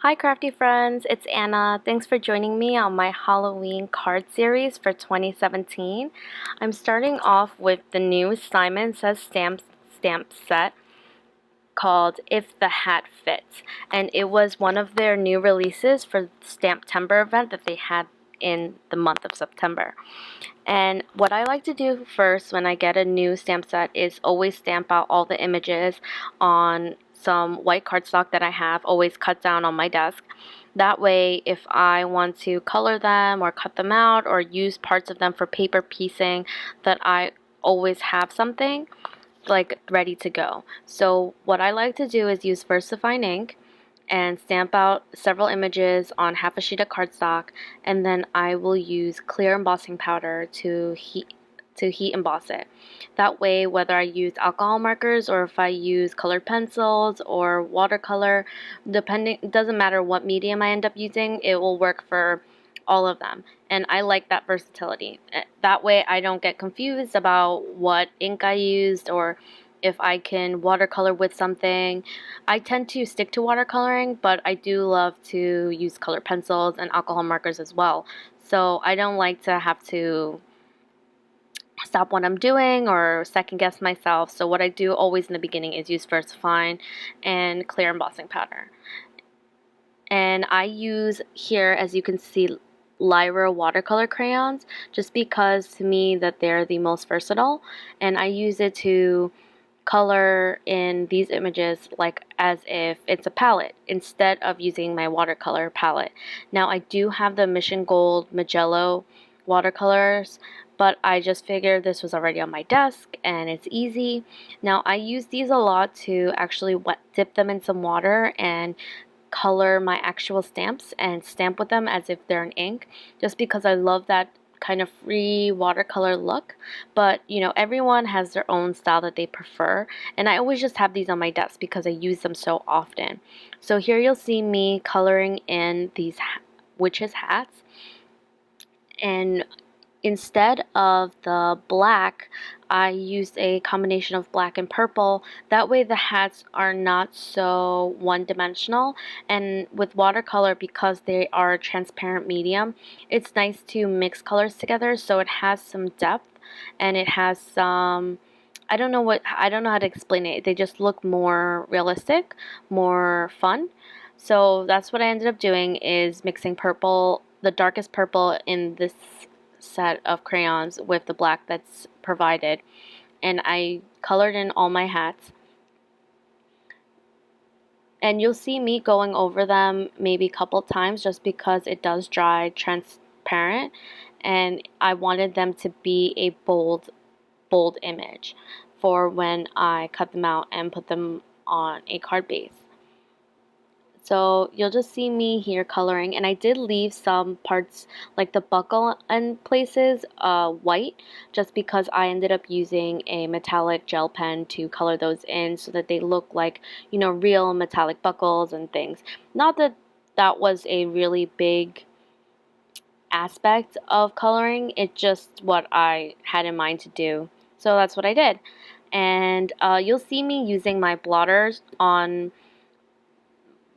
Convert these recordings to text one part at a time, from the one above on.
Hi Crafty friends, it's Anna. Thanks for joining me on my Halloween card series for 2017. I'm starting off with the new Simonsaysstamp stamp set called If the Hat Fits, and it was one of their new releases for the Stamptember event that they had in the month of September. And what I like to do first when I get a new stamp set is always stamp out all the images on some white cardstock that I have always cut down on my desk. That way, if I want to color them or cut them out or use parts of them for paper piecing, that I always have something like ready to go. So what I like to do is use Versafine ink and stamp out several images on half a sheet of cardstock, and then I will use clear embossing powder to heat emboss it. That way, whether I use alcohol markers or if I use colored pencils or watercolor, it doesn't matter what medium I end up using, it will work for all of them. And I like that versatility. That way I don't get confused about what ink I used or if I can watercolor with something. I tend to stick to watercoloring, but I do love to use colored pencils and alcohol markers as well. So I don't like to have to stop what I'm doing or second guess myself. So what I do always in the beginning is use Versafine and clear embossing powder. And I use here, as you can see, LYRA watercolor crayons just because to me that they're the most versatile, and I use it to color in these images like as if it's a palette instead of using my watercolor palette. Now I do have the Mission Gold Magello watercolors, but I just figured this was already on my desk and it's easy. Now I use these a lot to actually dip them in some water and color my actual stamps and stamp with them as if they're in ink, just because I love that kind of free watercolor look. But you know, everyone has their own style that they prefer, and I always just have these on my desk because I use them so often. So here you'll see me coloring in these witches hats, and instead of the black, I used a combination of black and purple. That way the hats are not so one-dimensional, and with watercolor, because they are a transparent medium, it's nice to mix colors together so it has some depth and it has some, I don't know how to explain it. They just look more realistic, more fun. So that's what I ended up doing, is mixing purple, the darkest purple in this set of crayons with the black that's provided, and I colored in all my hats. And you'll see me going over them maybe a couple times just because it does dry transparent, and I wanted them to be a bold image for when I cut them out and put them on a card base. So you'll just see me here coloring, and I did leave some parts like the buckle and places white just because I ended up using a metallic gel pen to color those in so that they look like, you know, real metallic buckles and things. Not that that was a really big aspect of coloring, it's just what I had in mind to do. So that's what I did. And you'll see me using my blotters on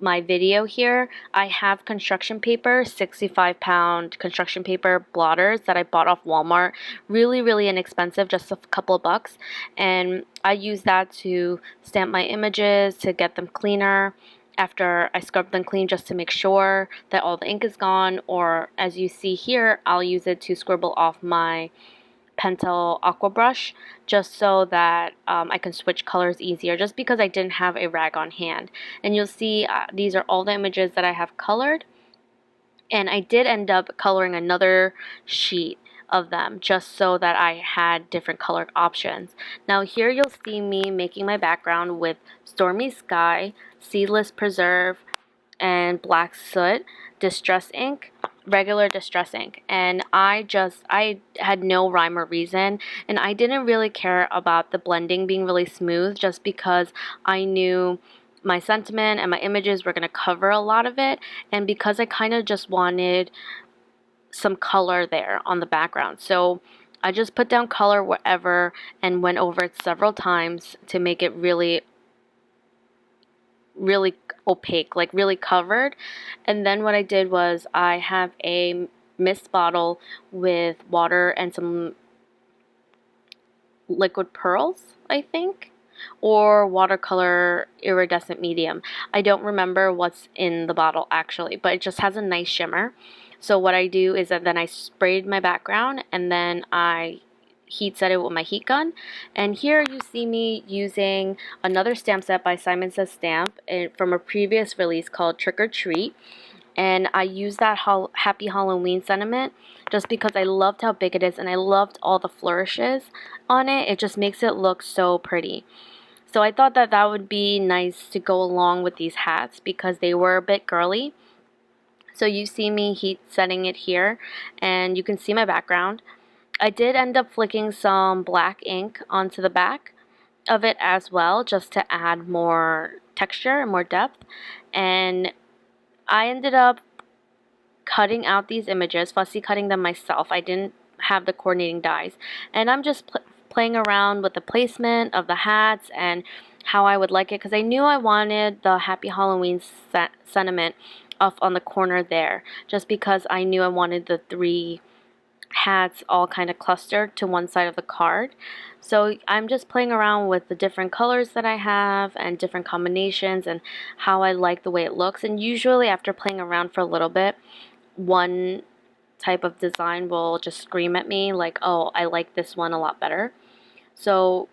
my video here. I have construction paper, 65-pound construction paper blotters that I bought off Walmart. Really inexpensive, just a couple of bucks. And I use that to stamp my images, to get them cleaner after I scrub them clean, just to make sure that all the ink is gone. Or as you see here, I'll use it to scribble off my Pentel aqua brush just so that I can switch colors easier, just because I didn't have a rag on hand. And you'll see these are all the images that I have colored, and I did end up coloring another sheet of them just so that I had different color options. Now here you'll see me making my background with Stormy Sky, Seedless Preserve, and Black Soot distress ink, regular distress ink. And I had no rhyme or reason, and I didn't really care about the blending being really smooth just because I knew my sentiment and my images were going to cover a lot of it, and because I kind of just wanted some color there on the background. So I just put down color wherever and went over it several times to make it really really opaque, like really covered. And then what I did was I have a mist bottle with water and some liquid pearls, I think, or watercolor iridescent medium. I don't remember what's in the bottle actually, but it just has a nice shimmer. So what I do is that then I sprayed my background and then I heat set it with my heat gun. And here you see me using another stamp set by Simonsaysstamp from a previous release called Trick or Treat. And I use that Happy Halloween sentiment just because I loved how big it is and I loved all the flourishes on it. It just makes it look so pretty. So I thought that that would be nice to go along with these hats because they were a bit girly. So you see me heat setting it here and you can see my background. I did end up flicking some black ink onto the back of it as well just to add more texture and more depth. And I ended up cutting out these images, fussy cutting them myself. I didn't have the coordinating dies. And I'm just playing around with the placement of the hats and how I would like it because I knew I wanted the Happy Halloween sentiment up on the corner there just because I knew I wanted the 3 hats all kind of clustered to one side of the card. So I'm just playing around with the different colors that I have and different combinations and how I like the way it looks. And usually after playing around for a little bit, one type of design will just scream at me like, oh, I like this one a lot better. So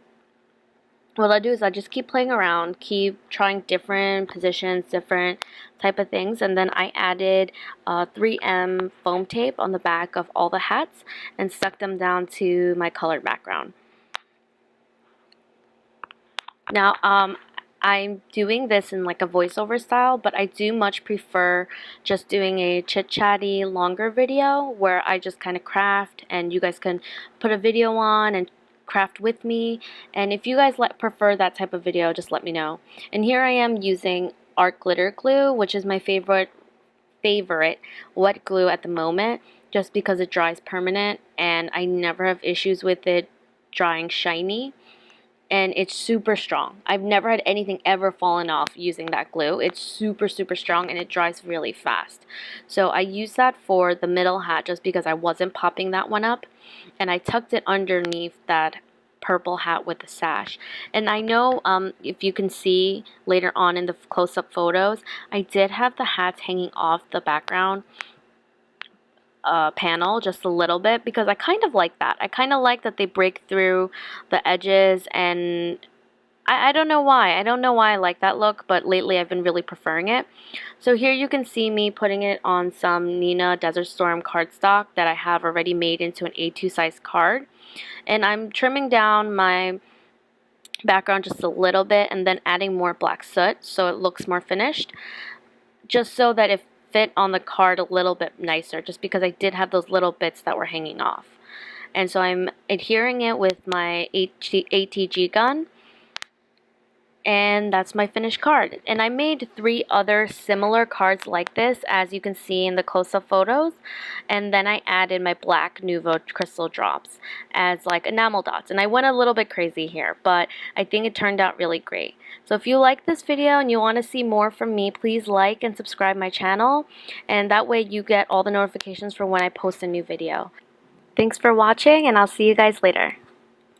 what I do is I just keep playing around, keep trying different positions, different type of things, and then I added 3M foam tape on the back of all the hats and stuck them down to my colored background. Now I'm doing this in like a voiceover style, but I do much prefer just doing a chit-chatty longer video where I just kind of craft and you guys can put a video on and craft with me. And if you guys prefer that type of video, just let me know. And here I am using art glitter glue, which is my favorite wet glue at the moment just because it dries permanent and I never have issues with it drying shiny. And it's super strong. I've never had anything ever fallen off using that glue. It's super strong and it dries really fast. So I use that for the middle hat just because I wasn't popping that one up. And I tucked it underneath that purple hat with the sash. And I know if you can see later on in the close-up photos, I did have the hats hanging off the background panel just a little bit because I kind of like that. I kind of like that they break through the edges, and I don't know why. I don't know why I like that look, but lately I've been really preferring it. So here you can see me putting it on some Neenah Desert Storm cardstock that I have already made into an A2 size card. And I'm trimming down my background just a little bit and then adding more black soot so it looks more finished, just so that it fit on the card a little bit nicer, just because I did have those little bits that were hanging off. And so I'm adhering it with my ATG gun, and that's my finished card. And I made 3 other similar cards like this, as you can see in the close-up photos, and then I added my black Nuvo crystal drops as like enamel dots, and I went a little bit crazy here, but I think it turned out really great. So if you like this video and you want to see more from me, please like and subscribe my channel, and that way you get all the notifications for when I post a new video. Thanks for watching, and I'll see you guys later.